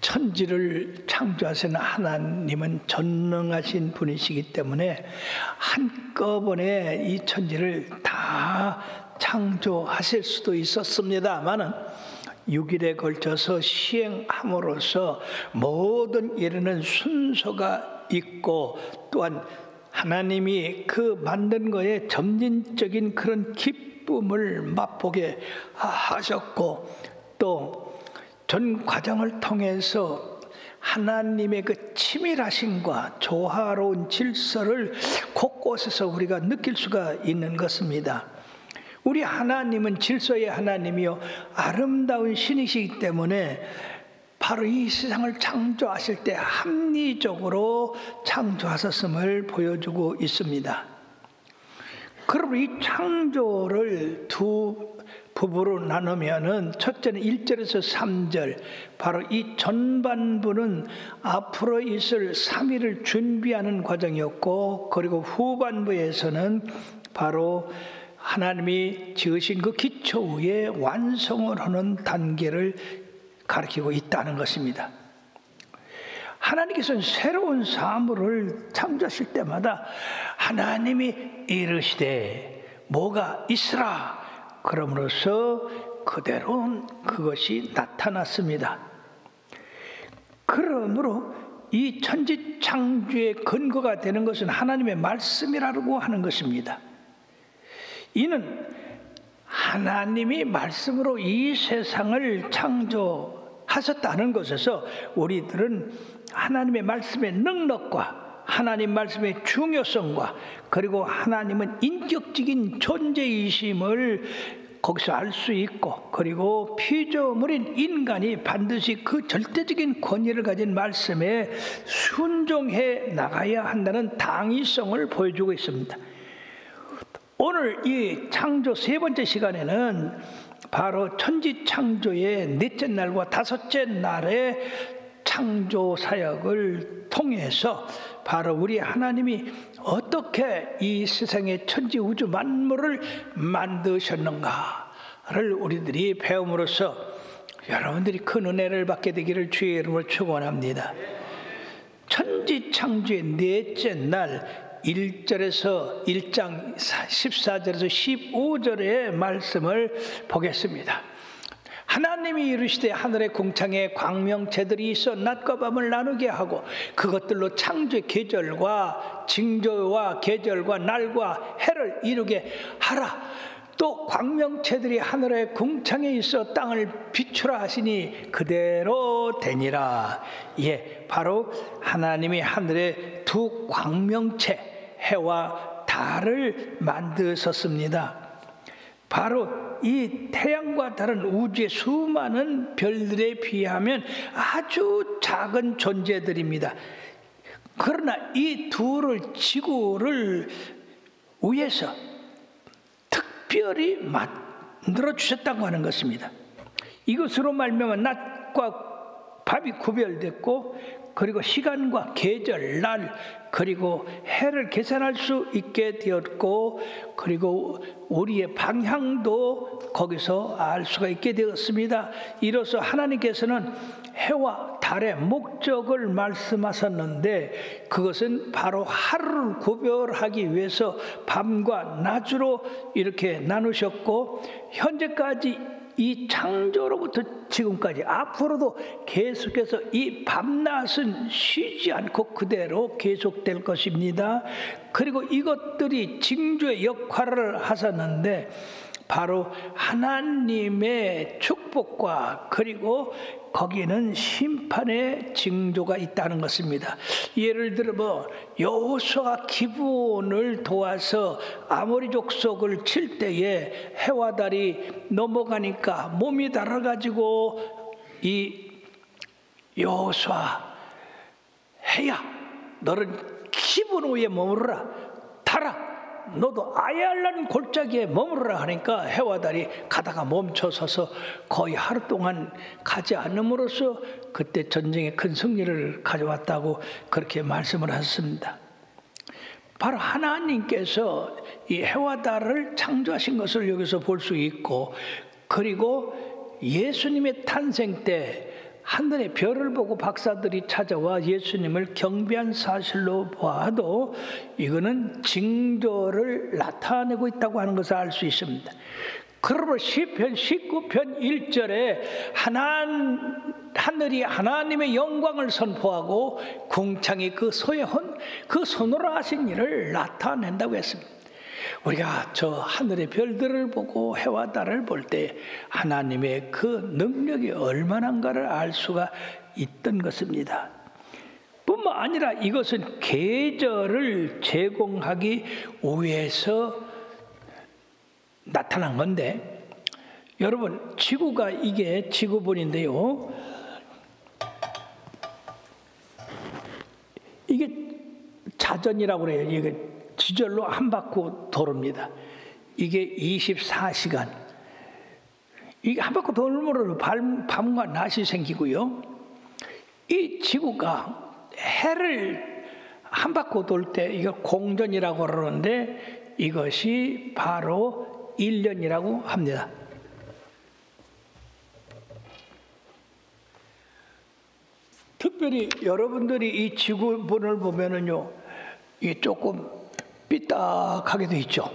천지를 창조하시는 하나님은 전능하신 분이시기 때문에 한꺼번에 이 천지를 다 창조하실 수도 있었습니다마는 6일에 걸쳐서 시행함으로써 모든 일에는 순서가 있고 또한 하나님이 그 만든 거에 점진적인 그런 기쁨을 맛보게 하셨고 또 전 과정을 통해서 하나님의 그 치밀하심과 조화로운 질서를 곳곳에서 우리가 느낄 수가 있는 것입니다. 우리 하나님은 질서의 하나님이요 아름다운 신이시기 때문에 바로 이 세상을 창조하실 때 합리적으로 창조하셨음을 보여주고 있습니다. 그러므로 이 창조를 두 부부로 나누면은 첫째는 1절에서 3절, 바로 이 전반부는 앞으로 있을 3일을 준비하는 과정이었고, 그리고 후반부에서는 바로 하나님이 지으신 그 기초 위에 완성을 하는 단계를 가리키고 있다는 것입니다. 하나님께서는 새로운 사물을 창조하실 때마다 하나님이 이르시되 뭐가 있으라 그럼으로써 그대로 그것이 나타났습니다. 그러므로 이 천지 창조의 근거가 되는 것은 하나님의 말씀이라고 하는 것입니다. 이는 하나님이 말씀으로 이 세상을 창조하셨다는 것에서 우리들은 하나님의 말씀의 능력과 하나님 말씀의 중요성과 그리고 하나님은 인격적인 존재이심을 거기서 알 수 있고, 그리고 피조물인 인간이 반드시 그 절대적인 권위를 가진 말씀에 순종해 나가야 한다는 당위성을 보여주고 있습니다. 오늘 이 창조 세 번째 시간에는 바로 천지 창조의 넷째 날과 다섯째 날의 창조 사역을 통해서 바로 우리 하나님이 어떻게 이 세상의 천지 우주 만물을 만드셨는가를 우리들이 배움으로써 여러분들이 큰 은혜를 받게 되기를 주의 이름으로 축원합니다. 천지 창조의 넷째 날 1절에서 1장 14절에서 15절의 말씀을 보겠습니다. 하나님이 이르시되 하늘의 궁창에 광명체들이 있어 낮과 밤을 나누게 하고 그것들로 창조의 계절과 징조와 계절과 날과 해를 이루게 하라. 또 광명체들이 하늘의 궁창에 있어 땅을 비추라 하시니 그대로 되니라. 예, 바로 하나님이 하늘의 두 광명체 해와 달을 만드셨습니다. 바로 이 태양과 다른 우주의 수많은 별들에 비하면 아주 작은 존재들입니다. 그러나 이 둘을 지구를 위해서 특별히 만들어 주셨다고 하는 것입니다. 이것으로 말미암아 낮과 밤이 구별됐고 그리고 시간과 계절, 날, 그리고 해를 계산할 수 있게 되었고 그리고 우리의 방향도 거기서 알 수가 있게 되었습니다. 이로써 하나님께서는 해와 달의 목적을 말씀하셨는데 그것은 바로 하루를 구별하기 위해서 밤과 낮으로 이렇게 나누셨고 현재까지 이 창조로부터 지금까지 앞으로도 계속해서 이 밤낮은 쉬지 않고 그대로 계속될 것입니다. 그리고 이것들이 징조의 역할을 하셨는데 바로 하나님의 축복과 그리고 거기에는 심판의 징조가 있다는 것입니다. 예를 들어 뭐 여호수아가 기브온을 도와서 아모리 족속을 칠 때에 해와 달이 넘어가니까 몸이 달아가지고 이 여호수아 해야 너는 기브온 위에 머무르라 달아 너도 아얄란 골짜기에 머무르라 하니까 해와 달이 가다가 멈춰서서 거의 하루 동안 가지 않음으로써 그때 전쟁에 큰 승리를 가져왔다고 그렇게 말씀을 하셨습니다. 바로 하나님께서 이 해와 달을 창조하신 것을 여기서 볼 수 있고 그리고 예수님의 탄생 때 하늘의 별을 보고 박사들이 찾아와 예수님을 경배한 사실로 보아도 이거는 징조를 나타내고 있다고 하는 것을 알 수 있습니다. 그러므로 시편 19편 1절에 하늘이 하나님의 영광을 선포하고 궁창이 그 손으로 하신 일을 나타낸다고 했습니다. 우리가 저 하늘의 별들을 보고 해와 달을 볼 때 하나님의 그 능력이 얼마나인가를 알 수가 있던 것입니다. 뿐만 아니라 이것은 계절을 제공하기 위해서 나타난 건데, 여러분 지구가 이게 지구본인데요, 이게 자전이라고 그래요. 이게 지절로 한 바퀴 도릅니다. 이게 24시간. 이게 한 바퀴 돌므로 밤과 낮이 생기고요. 이 지구가 해를 한 바퀴 돌 때 이거 공전이라고 그러는데 이것이 바로 1년이라고 합니다. 특별히 여러분들이 이 지구본을 보면은요, 이게 조금 삐딱하게 돼 있죠.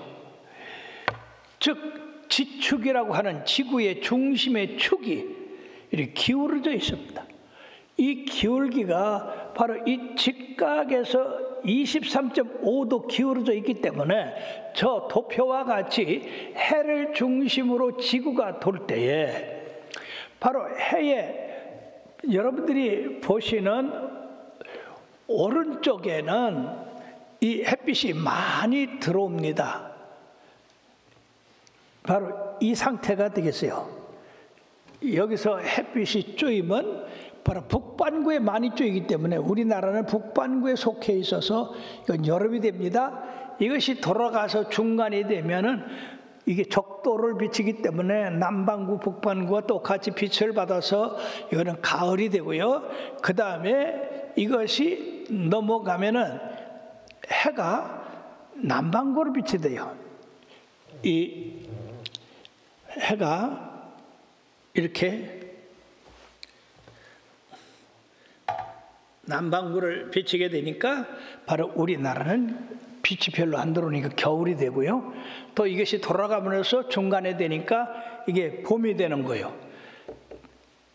즉 지축이라고 하는 지구의 중심의 축이 이렇게 기울어져 있습니다. 이 기울기가 바로 이 직각에서 23.5도 기울어져 있기 때문에 저 도표와 같이 해를 중심으로 지구가 돌 때에 바로 해에 여러분들이 보시는 오른쪽에는 이 햇빛이 많이 들어옵니다. 바로 이 상태가 되겠어요. 여기서 햇빛이 쪼이면 바로 북반구에 많이 쪼이기 때문에 우리나라는 북반구에 속해 있어서 이건 여름이 됩니다. 이것이 돌아가서 중간이 되면은 이게 적도를 비치기 때문에 남반구, 북반구와 똑같이 빛을 받아서 이거는 가을이 되고요. 그 다음에 이것이 넘어가면은 해가 남반구로 빛이 돼요. 이 해가 이렇게 남반구를 비치게 되니까 바로 우리나라는 빛이 별로 안 들어오니까 겨울이 되고요. 또 이것이 돌아가면서 중간에 되니까 이게 봄이 되는 거예요.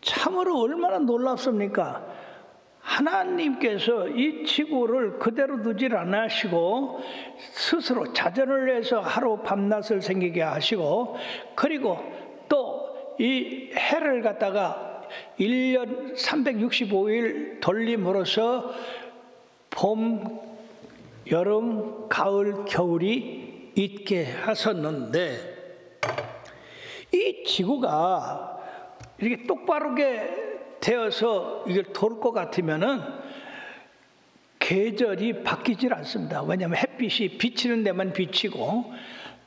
참으로 얼마나 놀랍습니까? 하나님께서 이 지구를 그대로 두질 않으시고 스스로 자전을 해서 하루 밤낮을 생기게 하시고, 그리고 또 이 해를 갖다가 1년 365일 돌림으로써 봄, 여름, 가을, 겨울이 있게 하셨는데, 이 지구가 이렇게 똑바르게 되어서 이걸 돌 것 같으면은 계절이 바뀌질 않습니다. 왜냐하면 햇빛이 비치는 데만 비치고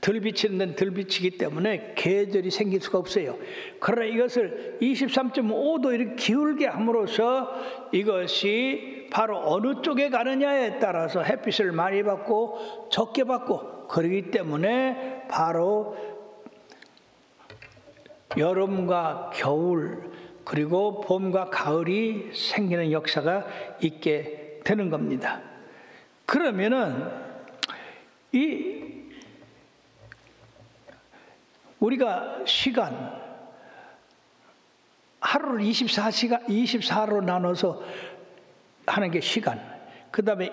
덜 비치는 데는 덜 비치기 때문에 계절이 생길 수가 없어요. 그러나 이것을 23.5도 이렇게 기울게 함으로써 이것이 바로 어느 쪽에 가느냐에 따라서 햇빛을 많이 받고 적게 받고, 그러기 때문에 바로 여름과 겨울 그리고 봄과 가을이 생기는 역사가 있게 되는 겁니다. 그러면은 우리가 시간, 하루를 24로 나눠서 하는 게 시간, 그 다음에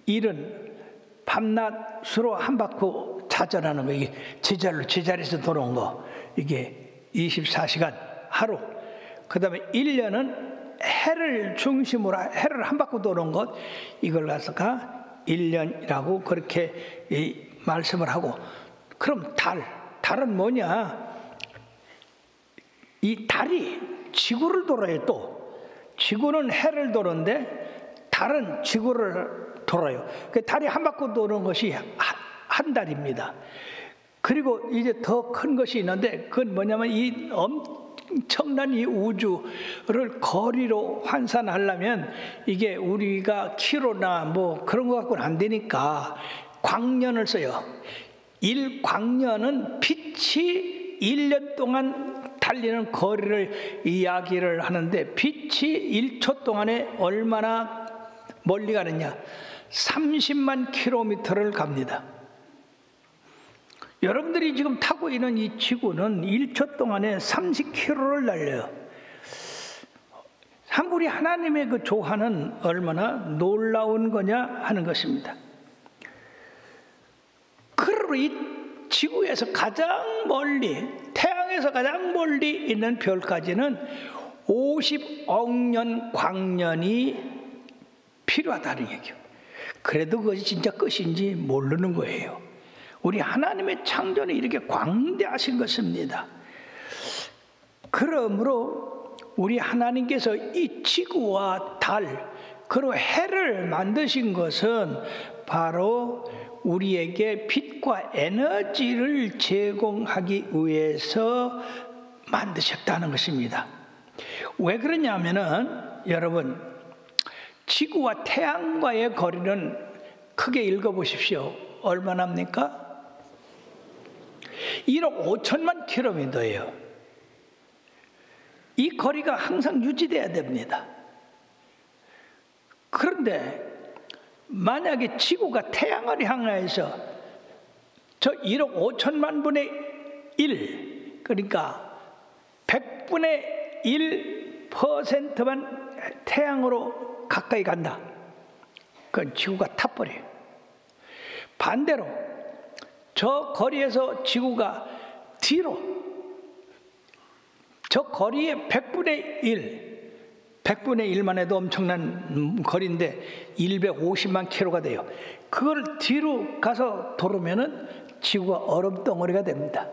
일은 밤낮으로 한 바퀴 자전하는 거, 이게 제자리에서 돌아온 거, 이게 24시간 하루. 그 다음에 1년은 해를 중심으로 해를 한 바퀴 도는 것, 이걸 가서가 1년이라고 그렇게 말씀을 하고, 그럼 달은 뭐냐? 이 달이 지구를 돌아요. 또 지구는 해를 도는데 달은 지구를 돌아요. 그 달이 한 바퀴 도는 것이 한 달입니다. 그리고 이제 더 큰 것이 있는데, 그건 뭐냐면 이 엄청난 이 우주를 거리로 환산하려면 이게 우리가 키로나 뭐 그런 거 갖고는 안 되니까 광년을 써요. 1광년은 빛이 1년 동안 달리는 거리를 이야기를 하는데 빛이 1초 동안에 얼마나 멀리 가느냐? 30만 킬로미터를 갑니다. 여러분들이 지금 타고 있는 이 지구는 1초 동안에 30km를 날려요. 참 우리 하나님의 그 조화는 얼마나 놀라운 거냐 하는 것입니다. 그러므로 이 지구에서 가장 멀리, 태양에서 가장 멀리 있는 별까지는 50억 년 광년이 필요하다는 얘기예요. 그래도 그것이 진짜 끝인지 모르는 거예요. 우리 하나님의 창조는 이렇게 광대하신 것입니다. 그러므로 우리 하나님께서 이 지구와 달 그리고 해를 만드신 것은 바로 우리에게 빛과 에너지를 제공하기 위해서 만드셨다는 것입니다. 왜 그러냐면은 여러분, 지구와 태양과의 거리는 크게 읽어보십시오. 얼마나입니까? 1억 5천만 킬로미터예요. 이 거리가 항상 유지돼야 됩니다. 그런데 만약에 지구가 태양을 향해서 저 1억 5천만 분의 1, 그러니까 100분의 1%만 태양으로 가까이 간다. 그건 지구가 타버려요. 반대로 저 거리에서 지구가 뒤로, 저 거리의 100분의 1만 해도 엄청난 거리인데 150만 킬로가 돼요. 그걸 뒤로 가서 돌으면은 지구가 얼음덩어리가 됩니다.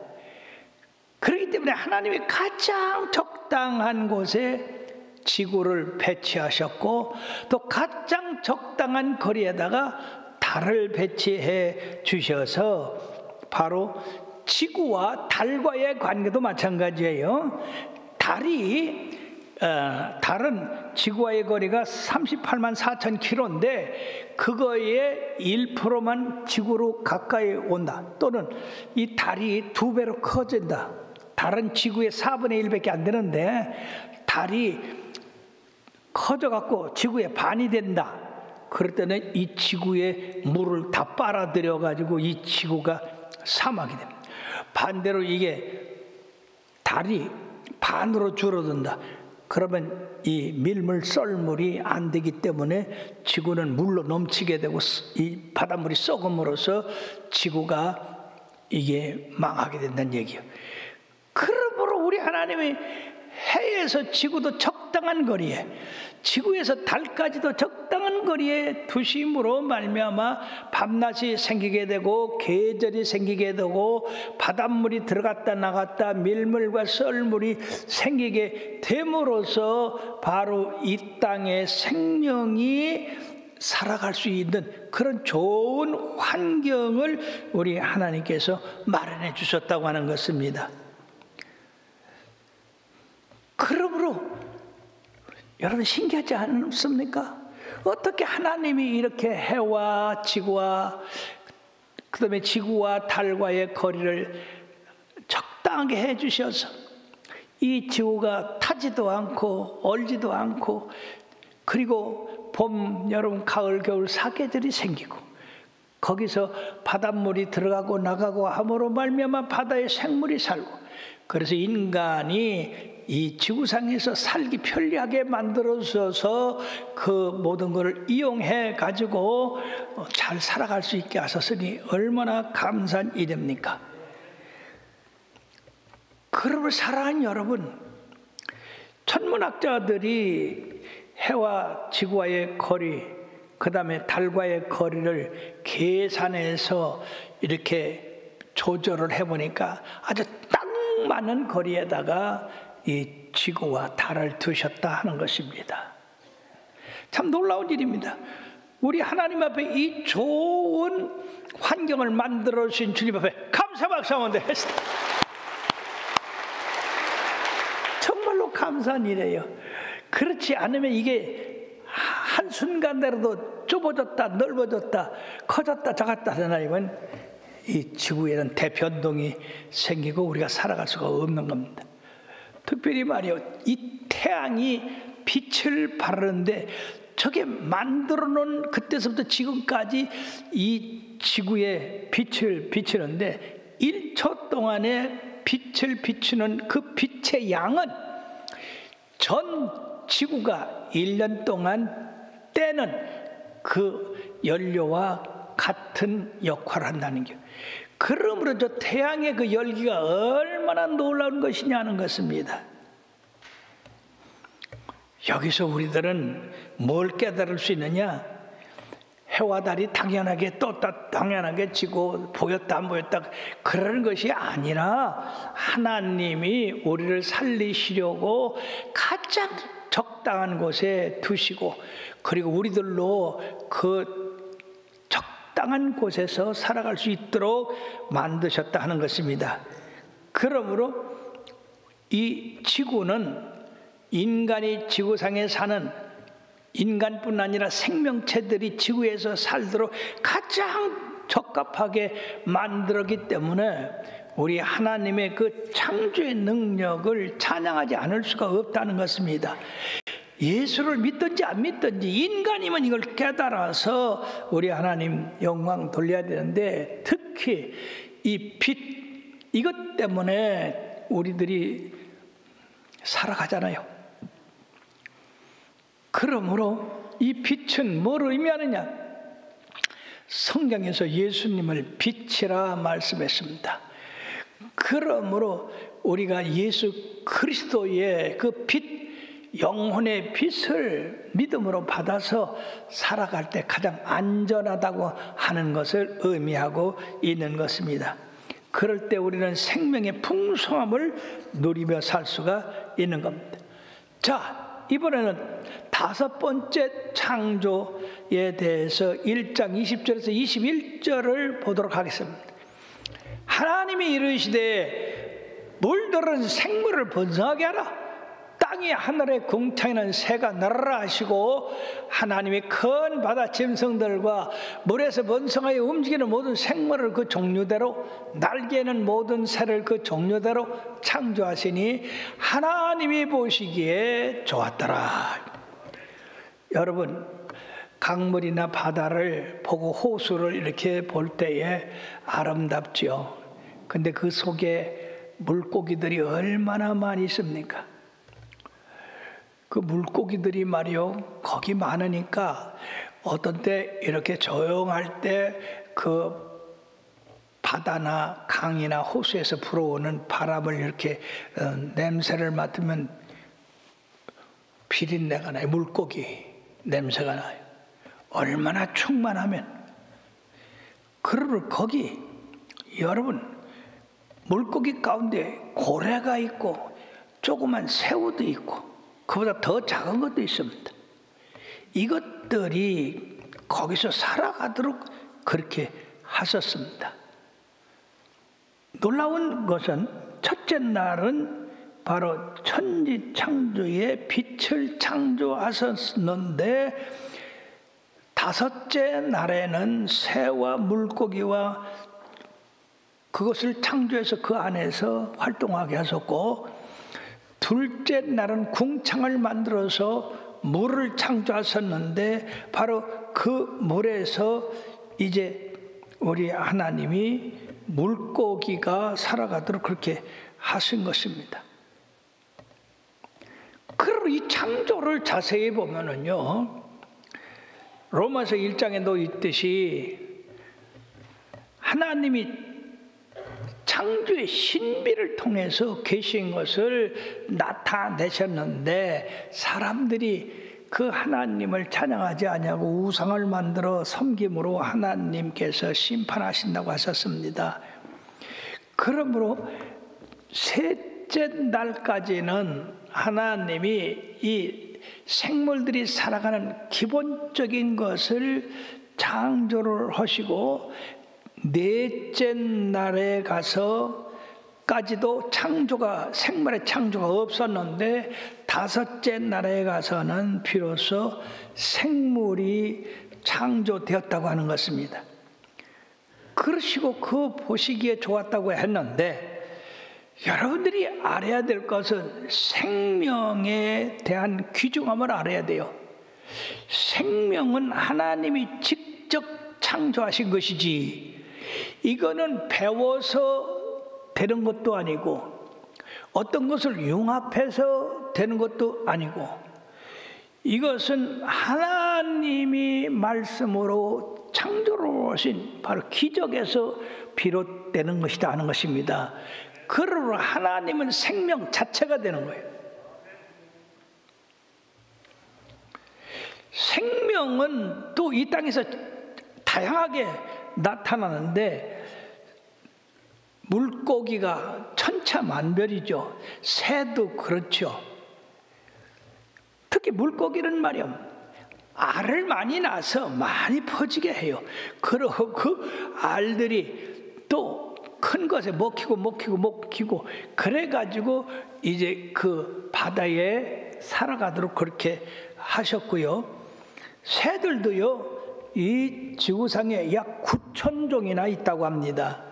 그렇기 때문에 하나님이 가장 적당한 곳에 지구를 배치하셨고, 또 가장 적당한 거리에다가 달을 배치해 주셔서 바로 지구와 달과의 관계도 마찬가지예요. 달은 지구와의 거리가 38만 4천 킬로인데 그거의 1%만 지구로 가까이 온다. 또는 이 달이 2배로 커진다. 달은 지구의 4분의 1밖에 안 되는데 달이 커져갖고 지구의 반이 된다. 그럴 때는 이 지구의 물을 다 빨아들여가지고 이 지구가 사막이 됩니다. 반대로 이게 달이 반으로 줄어든다. 그러면 이 밀물, 썰물이 안 되기 때문에 지구는 물로 넘치게 되고 이 바닷물이 썩음으로써 지구가 이게 망하게 된다는 얘기예요. 그러므로 우리 하나님이 해에서 지구도 적당한 거리에, 지구에서 달까지도 적당한 거리에 두심으로 말미암아 밤낮이 생기게 되고 계절이 생기게 되고 바닷물이 들어갔다 나갔다 밀물과 썰물이 생기게 됨으로써 바로 이 땅의 생명이 살아갈 수 있는 그런 좋은 환경을 우리 하나님께서 마련해 주셨다고 하는 것입니다. 그러므로 여러분 신기하지 않습니까? 어떻게 하나님이 이렇게 해와 지구와 그다음에 지구와 달과의 거리를 적당하게 해주셔서 이 지구가 타지도 않고 얼지도 않고, 그리고 봄, 여름, 가을, 겨울 사계절이 생기고 거기서 바닷물이 들어가고 나가고 함으로 말미암아 바다의 생물이 살고, 그래서 인간이 이 지구상에서 살기 편리하게 만들어져서 그 모든 것을 이용해 가지고 잘 살아갈 수 있게 하셨으니 얼마나 감사한 일입니까? 그러므로 사랑하는 여러분, 천문학자들이 해와 지구와의 거리, 그 다음에 달과의 거리를 계산해서 이렇게 조절을 해보니까 아주 딱 맞는 거리에다가 이 지구와 달을 두셨다 하는 것입니다. 참 놀라운 일입니다. 우리 하나님 앞에 이 좋은 환경을 만들어 주신 주님 앞에 감사 박수 한번 드립시다. 정말로 감사한 일이에요. 그렇지 않으면 이게 한순간대로도 좁아졌다 넓어졌다 커졌다 작았다 하나님은 이 지구에는 대변동이 생기고 우리가 살아갈 수가 없는 겁니다. 특별히 말이요, 이 태양이 빛을 발하는데 저게 만들어 놓은 그때서부터 지금까지 이 지구에 빛을 비추는데 1초 동안에 빛을 비추는 그 빛의 양은 전 지구가 1년 동안 떼는 그 연료와 같은 역할을 한다는 게, 그러므로 저 태양의 그 열기가 얼마나 놀라운 것이냐는 것입니다. 여기서 우리들은 뭘 깨달을 수 있느냐? 해와 달이 당연하게 떴다 당연하게 지고 보였다 안 보였다 그러는 것이 아니라 하나님이 우리를 살리시려고 가장 적당한 곳에 두시고, 그리고 우리들로 그 적당한 곳에서 살아갈 수 있도록 만드셨다 하는 것입니다. 그러므로 이 지구는 인간이 지구상에 사는, 인간뿐 아니라 생명체들이 지구에서 살도록 가장 적합하게 만들었기 때문에 우리 하나님의 그 창조의 능력을 찬양하지 않을 수가 없다는 것입니다. 예수를 믿든지 안 믿든지 인간이면 이걸 깨달아서 우리 하나님 영광 돌려야 되는데, 특히 이 빛, 이것 때문에 우리들이 살아가잖아요. 그러므로 이 빛은 뭘 의미하느냐? 성경에서 예수님을 빛이라 말씀했습니다. 그러므로 우리가 예수 그리스도의 그 빛, 영혼의 빛을 믿음으로 받아서 살아갈 때 가장 안전하다고 하는 것을 의미하고 있는 것입니다. 그럴 때 우리는 생명의 풍성함을 누리며 살 수가 있는 겁니다. 자, 이번에는 5번째 창조에 대해서 1장 20절에서 21절을 보도록 하겠습니다. 하나님이 이르시되 물들은 생물을 번성하게 하라. 땅이 하늘에 궁창이는 새가 날아라 하시고, 하나님이 큰 바다 짐승들과 물에서 번성하여 움직이는 모든 생물을 그 종류대로, 날개는 모든 새를 그 종류대로 창조하시니 하나님이 보시기에 좋았더라. 여러분, 강물이나 바다를 보고 호수를 이렇게 볼 때에 아름답죠. 근데 그 속에 물고기들이 얼마나 많이 있습니까? 그 물고기들이 말이요, 거기 많으니까 어떤 때 이렇게 조용할 때 그 바다나 강이나 호수에서 불어오는 바람을 이렇게 냄새를 맡으면 비린내가 나요. 물고기 냄새가 나요. 얼마나 충만하면. 그러므로 거기 여러분, 물고기 가운데 고래가 있고 조그만 새우도 있고 그보다 더 작은 것도 있습니다. 이것들이 거기서 살아가도록 그렇게 하셨습니다. 놀라운 것은 첫째 날은 바로 천지창조의 빛을 창조하셨는데, 5째 날에는 새와 물고기와 그것을 창조해서 그 안에서 활동하게 하셨고, 둘째 날은 궁창을 만들어서 물을 창조하셨는데, 바로 그 물에서 이제 우리 하나님이 물고기가 살아가도록 그렇게 하신 것입니다. 그리고 이 창조를 자세히 보면은요, 로마서 1장에도 있듯이 하나님이 창조의 신비를 통해서 계신 것을 나타내셨는데, 사람들이 그 하나님을 찬양하지 아니하고 우상을 만들어 섬김으로 하나님께서 심판하신다고 하셨습니다. 그러므로 셋째 날까지는 하나님이 이 생물들이 살아가는 기본적인 것을 창조를 하시고, 넷째 날에 가서까지도 생물의 창조가 없었는데, 5째 날에 가서는 비로소 생물이 창조되었다고 하는 것입니다. 그러시고 그 보시기에 좋았다고 했는데, 여러분들이 알아야 될 것은 생명에 대한 귀중함을 알아야 돼요. 생명은 하나님이 직접 창조하신 것이지, 이거는 배워서 되는 것도 아니고 어떤 것을 융합해서 되는 것도 아니고, 이것은 하나님이 말씀으로 창조로 하신 바로 기적에서 비롯되는 것이다 하는 것입니다. 그러므로 하나님은 생명 자체가 되는 거예요. 생명은 또 이 땅에서 다양하게 나타나는데, 물고기가 천차만별이죠. 새도 그렇죠. 특히 물고기는 말이야, 알을 많이 낳아서 많이 퍼지게 해요. 그리고 그 알들이 또 큰 것에 먹히고 그래가지고 이제 그 바다에 살아가도록 그렇게 하셨고요. 새들도요, 이 지구상에 약 9,000종이나 있다고 합니다.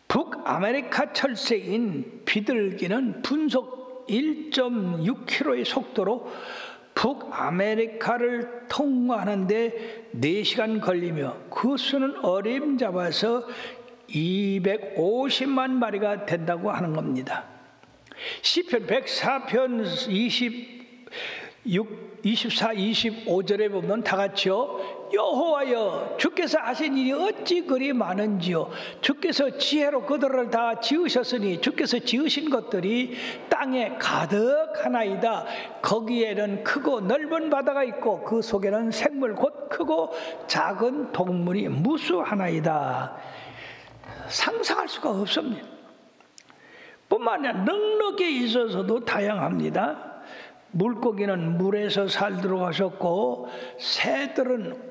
북아메리카 철새인 비둘기는 분속 1.6km의 속도로 북아메리카를 통과하는데 4시간 걸리며, 그 수는 어림잡아서 250만 마리가 된다고 하는 겁니다. 시편 104편 24, 25절에 보면 다 같이요. 여호와여, 주께서 하신 일이 어찌 그리 많은지요. 주께서 지혜로 그들을 다 지으셨으니 주께서 지으신 것들이 땅에 가득하나이다. 거기에는 크고 넓은 바다가 있고 그 속에는 생물 곧 크고 작은 동물이 무수하나이다. 상상할 수가 없습니다. 뿐만 아니라 능력에 있어서도 다양합니다. 물고기는 물에서 살도록 하셨고, 새들은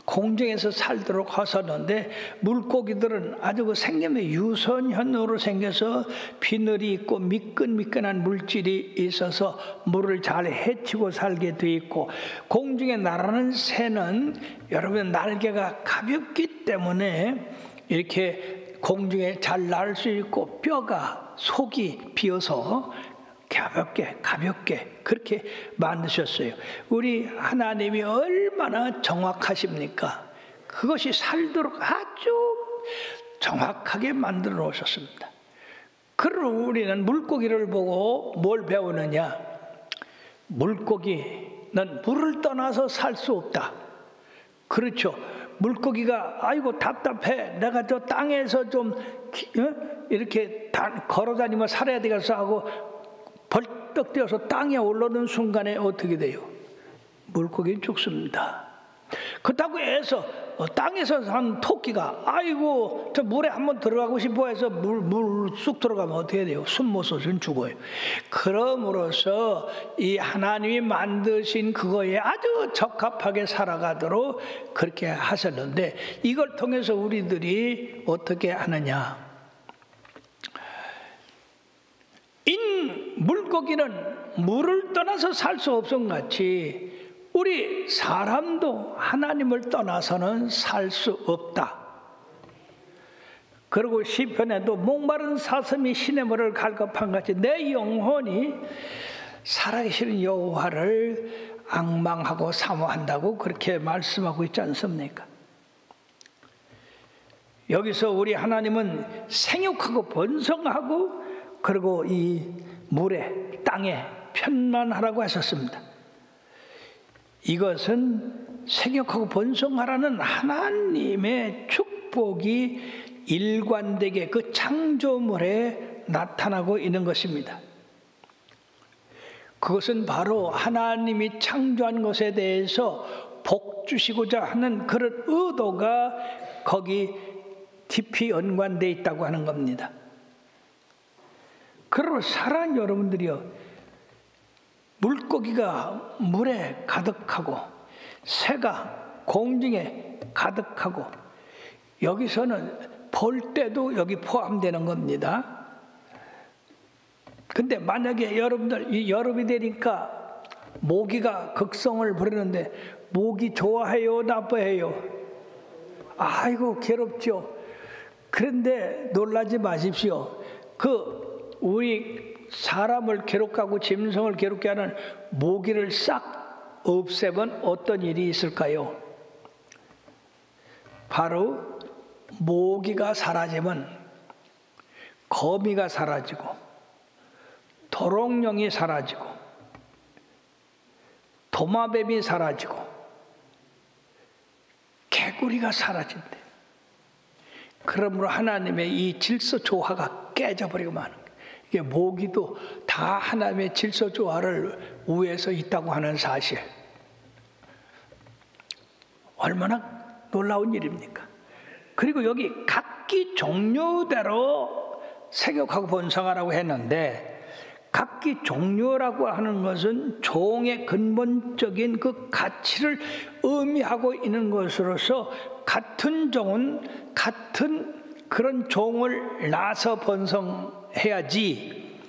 공중에서 살도록 하셨는데, 물고기들은 아주 그 생명의 유선현으로 생겨서 비늘이 있고 미끈미끈한 물질이 있어서 물을 잘 헤치고 살게 돼 있고, 공중에 날아가는 새는 여러분 날개가 가볍기 때문에 이렇게 공중에 잘 날 수 있고, 뼈가 속이 비어서 가볍게 그렇게 만드셨어요. 우리 하나님이 얼마나 정확하십니까? 그것이 살도록 아주 정확하게 만들어 놓으셨습니다. 그러므로 우리는 물고기를 보고 뭘 배우느냐? 물고기는 물을 떠나서 살 수 없다. 그렇죠. 물고기가 아이고 답답해, 내가 저 땅에서 좀 이렇게 걸어다니며 살아야 되겠어 하고 벌떡 뛰어서 땅에 올라오는 순간에 어떻게 돼요? 물고기는 죽습니다. 그렇다고 해서 땅에서 산 토끼가 아이고 저 물에 한번 들어가고 싶어 해서 물 쑥 들어가면 어떻게 돼요? 숨 못 쉬어서 죽어요. 그럼으로써 이 하나님이 만드신 그거에 아주 적합하게 살아가도록 그렇게 하셨는데, 이걸 통해서 우리들이 어떻게 하느냐? 물고기는 물을 떠나서 살 수 없음 같이 우리 사람도 하나님을 떠나서는 살 수 없다. 그리고 시편에도 목마른 사슴이 시냇물을 갈급한 같이 내 영혼이 살아계시는 여호와를 앙망하고 사모한다고 그렇게 말씀하고 있지 않습니까? 여기서 우리 하나님은 생육하고 번성하고 그리고 이 물에 땅에 편만하라고 하셨습니다. 이것은 생육하고 번성하라는 하나님의 축복이 일관되게 그 창조물에 나타나고 있는 것입니다. 그것은 바로 하나님이 창조한 것에 대해서 복 주시고자 하는 그런 의도가 거기 깊이 연관되어 있다고 하는 겁니다. 그러므로 사랑하는 여러분들이요, 물고기가 물에 가득하고 새가 공중에 가득하고, 여기서는 벌떼도 여기 포함되는 겁니다. 근데 만약에 여러분들 이 여름이 되니까 모기가 극성을 부리는데, 모기 좋아해요, 나빠해요? 아이고 괴롭죠. 그런데 놀라지 마십시오. 우리 사람을 괴롭게 짐승을 괴롭게 하는 모기를 싹 없애면 어떤 일이 있을까요? 바로 모기가 사라지면 거미가 사라지고 도롱뇽이 사라지고 도마뱀이 사라지고 개구리가 사라진대. 그러므로 하나님의 이 질서 조화가 깨져버리고 마는 거예요. 이게 모기도 다 하나님의 질서 조화를 우에서 있다고 하는 사실. 얼마나 놀라운 일입니까? 그리고 여기 각기 종류대로 세격하고 번성하라고 했는데, 각기 종류라고 하는 것은 종의 근본적인 그 가치를 의미하고 있는 것으로서 같은 종은 같은 그런 종을 낳아서 번성해야지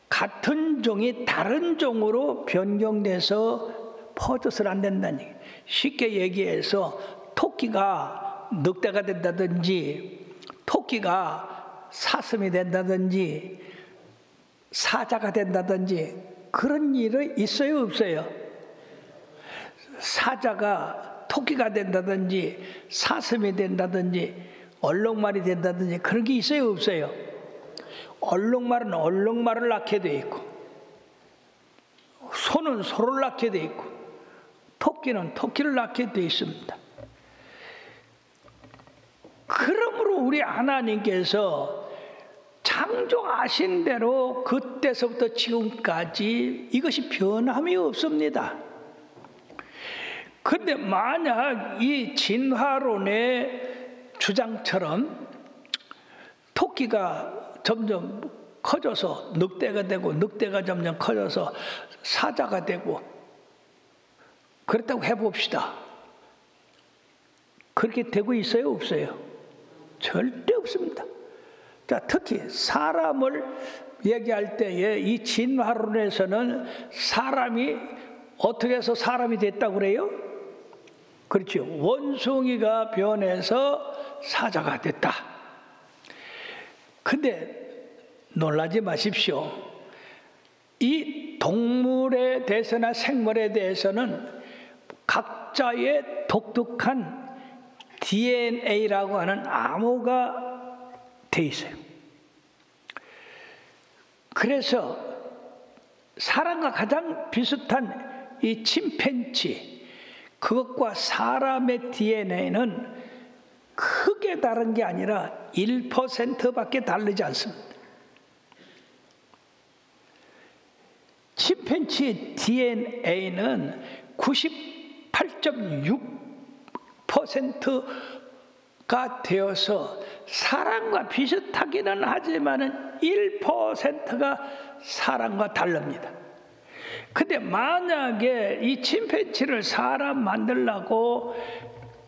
같은 종이 다른 종으로 변경돼서 퍼져서는 안 된다는 얘기예요. 쉽게 얘기해서 토끼가 늑대가 된다든지 토끼가 사슴이 된다든지 사자가 된다든지 그런 일이 있어요, 없어요? 사자가 토끼가 된다든지 사슴이 된다든지 얼룩말이 된다든지 그런 게 있어요, 없어요? 얼룩말은 얼룩말을 낳게 돼 있고 소는 소를 낳게 돼 있고 토끼는 토끼를 낳게 돼 있습니다. 그러므로 우리 하나님께서 창조하신 대로 그때서부터 지금까지 이것이 변함이 없습니다. 그런데 만약 이 진화론의 주장처럼 토끼가 점점 커져서 늑대가 되고 늑대가 점점 커져서 사자가 되고 그렇다고 해봅시다. 그렇게 되고 있어요, 없어요? 절대 없습니다. 자, 특히 사람을 얘기할 때에 이 진화론에서는 사람이 어떻게 해서 사람이 됐다고 그래요? 그렇죠. 원숭이가 변해서 사자가 됐다. 근데 놀라지 마십시오. 이 동물에 대해서나 생물에 대해서는 각자의 독특한 DNA라고 하는 암호가 돼 있어요. 그래서 사람과 가장 비슷한 이 침팬지, 그것과 사람의 DNA는 크게 다른 게 아니라 1%밖에 다르지 않습니다. 침팬지의 DNA는 98.6%가 되어서 사람과 비슷하기는 하지만은 1%가 사람과 다릅니다. 근데 만약에 이 침팬지를 사람 만들려고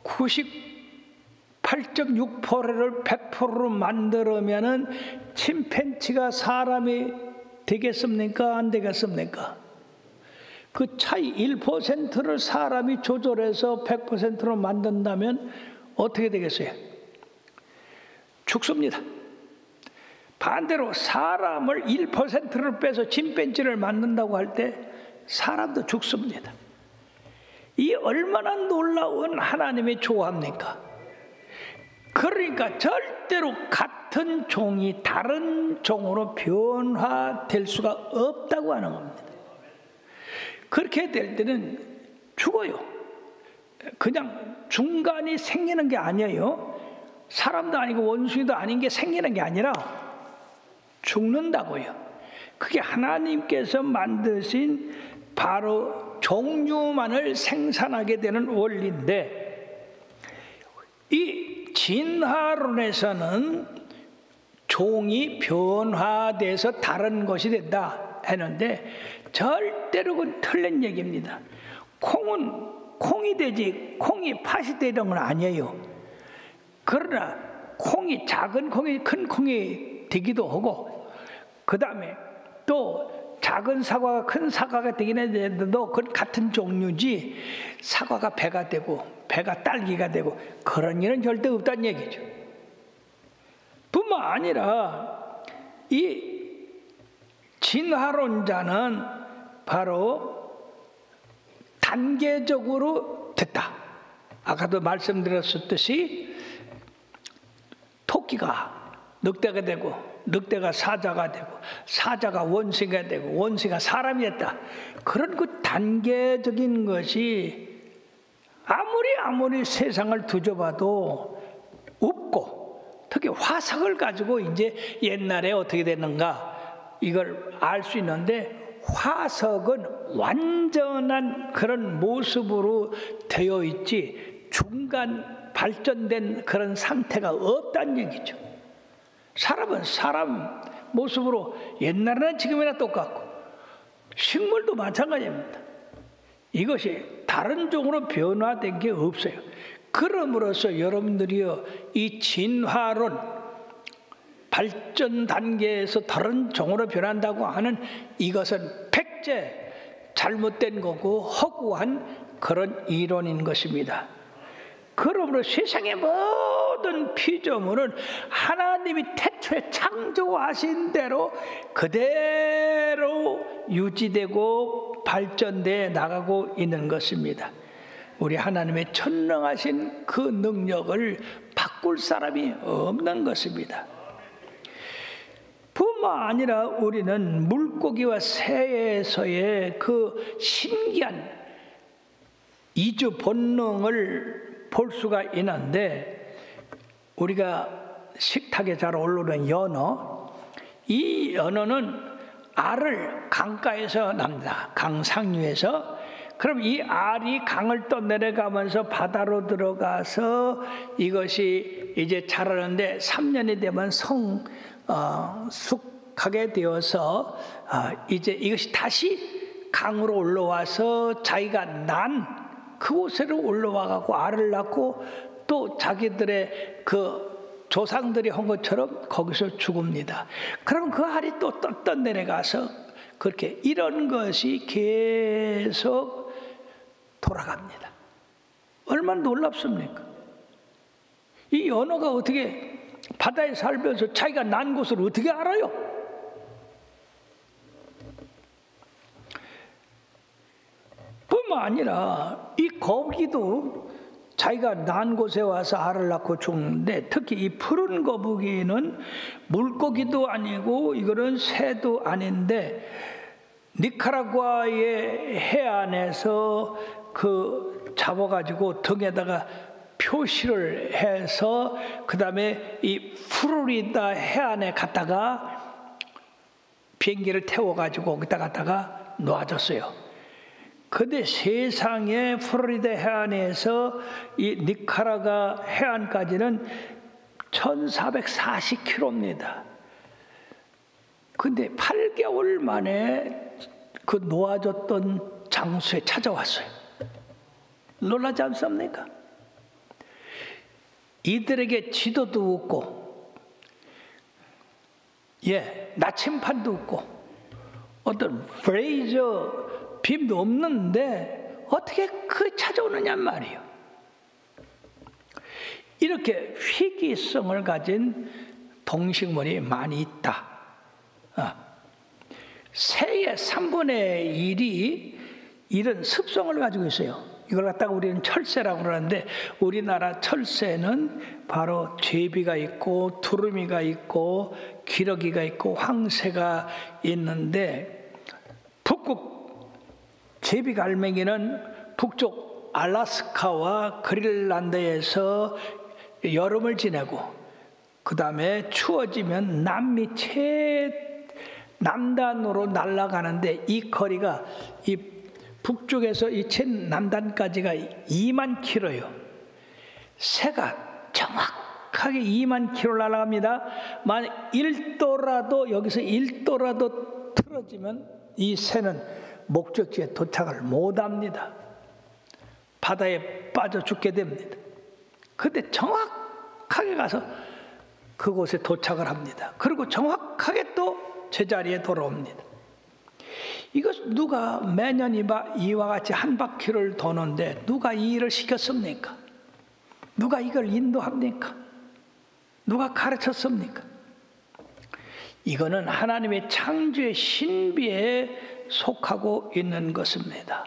98.6%를 100%로 만들면은 침팬지가 사람이 되겠습니까? 안 되겠습니까? 그 차이 1%를 사람이 조절해서 100%로 만든다면 어떻게 되겠어요? 죽습니다. 반대로 사람을 1%를 빼서 침팬지를 만든다고 할 때 사람도 죽습니다. 이 얼마나 놀라운 하나님의 조화입니까? 그러니까 절대로 같은 종이 다른 종으로 변화될 수가 없다고 하는 겁니다. 그렇게 될 때는 죽어요. 그냥 중간이 생기는 게 아니에요. 사람도 아니고 원숭이도 아닌 게 생기는 게 아니라 죽는다고요. 그게 하나님께서 만드신 바로 종류만을 생산하게 되는 원리인데, 이 진화론에서는 종이 변화돼서 다른 것이 된다 했는데 절대로 그건 틀린 얘기입니다. 콩은 콩이 되지 콩이 팥이 되는 건 아니에요. 그러나 콩이 작은 콩이 큰 콩이 되기도 하고, 그 다음에 또 작은 사과가 큰 사과가 되긴 했는데도 그건 같은 종류지 사과가 배가 되고 배가 딸기가 되고 그런 일은 절대 없다는 얘기죠. 뿐만 아니라 이 진화론자는 바로 단계적으로 됐다. 아까도 말씀드렸듯이 토끼가 늑대가 되고 늑대가 사자가 되고 사자가 원숭이가 되고 원숭이가 사람이 됐다. 그런 그 단계적인 것이 아무리 세상을 뒤져봐도 없고, 특히 화석을 가지고 이제 옛날에 어떻게 됐는가 이걸 알 수 있는데, 화석은 완전한 그런 모습으로 되어 있지 중간 발전된 그런 상태가 없다는 얘기죠. 사람은 사람 모습으로 옛날에나 지금이나 똑같고, 식물도 마찬가지입니다. 이것이 다른 종으로 변화된 게 없어요. 그러므로서 여러분들이요, 이 진화론 발전 단계에서 다른 종으로 변한다고 하는 이것은 백제 잘못된 거고 허구한 그런 이론인 것입니다. 그러므로 세상의 모든 피조물은 하나님이 태초에 창조하신 대로 그대로 유지되고 발전돼 나가고 있는 것입니다. 우리 하나님의 천능하신 그 능력을 바꿀 사람이 없는 것입니다. 뿐만 아니라 우리는 물고기와 새에서의 그 신기한 이주 본능을 볼 수가 있는데, 우리가 식탁에 잘 오르는 연어, 이 연어는 알을 강가에서 납니다. 강 상류에서. 그럼 이 알이 강을 떠내려가면서 바다로 들어가서 이것이 이제 자라는데 3년이 되면 숙하게 되어서 이제 이것이 다시 강으로 올라와서 자기가 난 그곳으로 올라와가고 알을 낳고 또 자기들의 그 조상들이 한 것처럼 거기서 죽습니다. 그럼 그 알이 또 떠내려가서 그렇게 이런 것이 계속 돌아갑니다. 얼마나 놀랍습니까? 이 연어가 어떻게 바다에 살면서 자기가 난 곳을 어떻게 알아요? 뿐만 아니라 이 거북이도 자기가 난 곳에 와서 알을 낳고 죽는데, 특히 이 푸른 거북이는 물고기도 아니고 이거는 새도 아닌데 니카라과의 해안에서 그 잡아가지고 등에다가 표시를 해서 그 다음에 이 플로리다 해안에 갔다가 비행기를 태워가지고 거기다 갔다가 놔줬어요. 근데 세상에 플로리다 해안에서 이 니카라과 해안까지는 1440km입니다. 근데 8개월 만에 그 놓아줬던 장소에 찾아왔어요. 놀라지 않습니까? 이들에게 지도도 없고, 나침판도 없고, 어떤 브레이저 빔도 없는데 어떻게 그 찾아오느냐 말이에요. 이렇게 희귀성을 가진 동식물이 많이 있다. 새의 3분의 1이 이런 습성을 가지고 있어요. 이걸 갖다가 우리는 철새라고 그러는데, 우리나라 철새는 바로 제비가 있고 두루미가 있고 기러기가 있고 황새가 있는데, 북극 제비갈매기는 북쪽 알래스카와 그린란드에서 여름을 지내고, 그 다음에 추워지면 남미 최남단으로 날아가는데, 이 거리가 이 북쪽에서 이 최남단까지가 2만 킬로예요. 새가 정확하게 2만 킬로 날아갑니다. 만약 1도라도 여기서 1도라도 틀어지면 이 새는 목적지에 도착을 못합니다. 바다에 빠져 죽게 됩니다. 근데 정확하게 가서 그곳에 도착을 합니다. 그리고 정확하게 또 제자리에 돌아옵니다. 이것 누가 매년 이와 같이 한 바퀴를 도는데 누가 이 일을 시켰습니까? 누가 이걸 인도합니까? 누가 가르쳤습니까? 이거는 하나님의 창조의 신비에 속하고 있는 것입니다.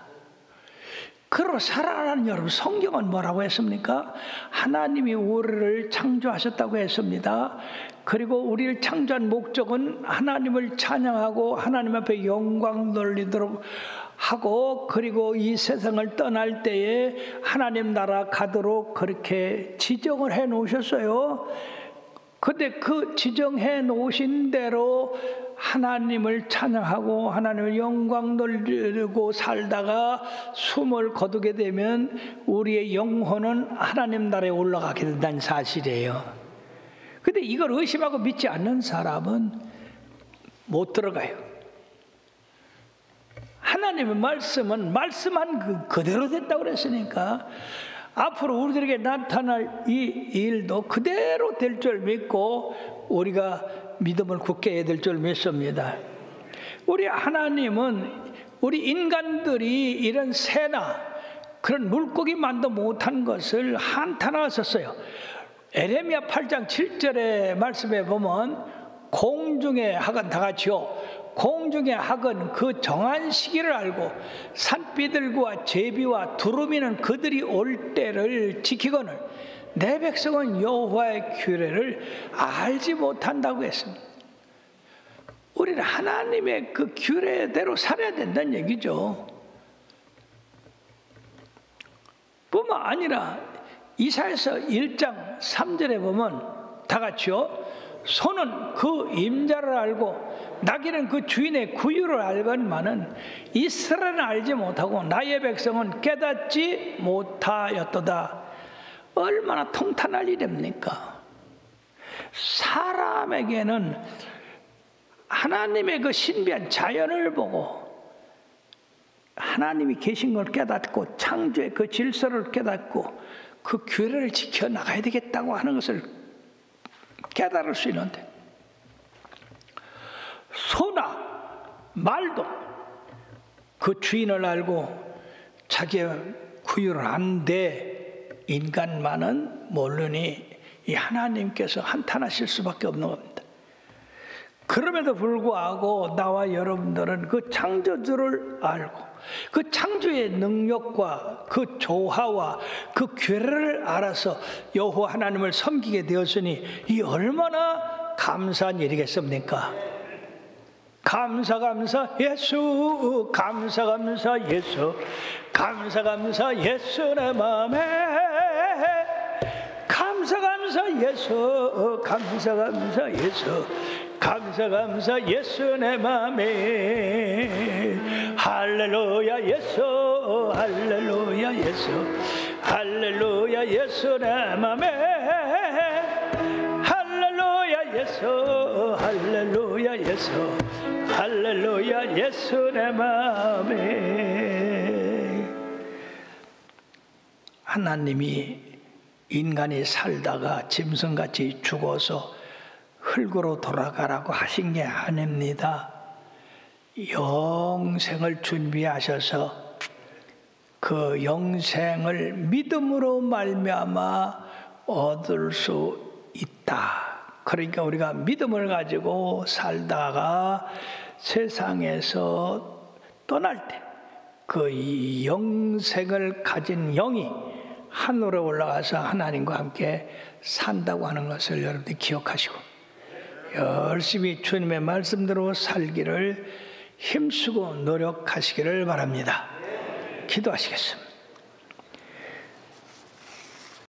그러고 살아가는 여러분, 성경은 뭐라고 했습니까? 하나님이 우리를 창조하셨다고 했습니다. 그리고 우리를 창조한 목적은 하나님을 찬양하고 하나님 앞에 영광 돌리도록 하고, 그리고 이 세상을 떠날 때에 하나님 나라 가도록 그렇게 지정을 해 놓으셨어요. 근데 그 지정해 놓으신 대로 하나님을 찬양하고 하나님을 영광 돌리고 살다가 숨을 거두게 되면 우리의 영혼은 하나님 나라에 올라가게 된다는 사실이에요. 근데 이걸 의심하고 믿지 않는 사람은 못 들어가요. 하나님의 말씀은 말씀한 그대로 됐다고 그랬으니까 앞으로 우리들에게 나타날 이 일도 그대로 될 줄 믿고 우리가 믿음을 굳게 해야 될 줄 믿습니다. 우리 하나님은 우리 인간들이 이런 새나 그런 물고기만도 못한 것을 한탄하셨어요. 에레미야 8장 7절의 말씀에 보면 공중의 학은 다 같이요, 공중의 학은 그 정한 시기를 알고 산비들과 제비와 두루미는 그들이 올 때를 지키거늘 내 백성은 여호와의 규례를 알지 못한다고 했습니다. 우리는 하나님의 그 규례대로 살아야 된다는 얘기죠. 뿐만 아니라 이사야서 1장 3절에 보면 다 같이요, 소는 그 임자를 알고 나귀는 그 주인의 구유를 알건만은 이스라엘은 알지 못하고 나의 백성은 깨닫지 못하였도다. 얼마나 통탄할 일입니까? 사람에게는 하나님의 그 신비한 자연을 보고 하나님이 계신 걸 깨닫고 창조의 그 질서를 깨닫고 그 규례를 지켜나가야 되겠다고 하는 것을 깨달을 수 있는데, 소나 말도 그 주인을 알고 자기의 구유를 아는데 인간만은 모르니 이 하나님께서 한탄하실 수밖에 없는 겁니다. 그럼에도 불구하고 나와 여러분들은 그 창조주를 알고 그 창조의 능력과 그 조화와 그 규례를 알아서 여호와 하나님을 섬기게 되었으니 이 얼마나 감사한 일이겠습니까? 감사 감사 예수, 감사 감사 예수, 감사 감사 예수 내 맘에, 감사 감사 예수, 감사 감사 예수, 감사 감사 예수 내 맘에. 할렐루야 예수, 할렐루야 예수, 할렐루야 예수 내 맘에. 할렐루야 예수, 할렐루야 예수, 할렐루야 예수 내 맘에. 하나님이 인간이 살다가 짐승같이 죽어서 흙으로 돌아가라고 하신 게 아닙니다. 영생을 준비하셔서 그 영생을 믿음으로 말미암아 얻을 수 있다. 그러니까 우리가 믿음을 가지고 살다가 세상에서 떠날 때 그 영생을 가진 영이 하늘에 올라가서 하나님과 함께 산다고 하는 것을 여러분들이 기억하시고 열심히 주님의 말씀대로 살기를 힘쓰고 노력하시기를 바랍니다. 기도하시겠습니다.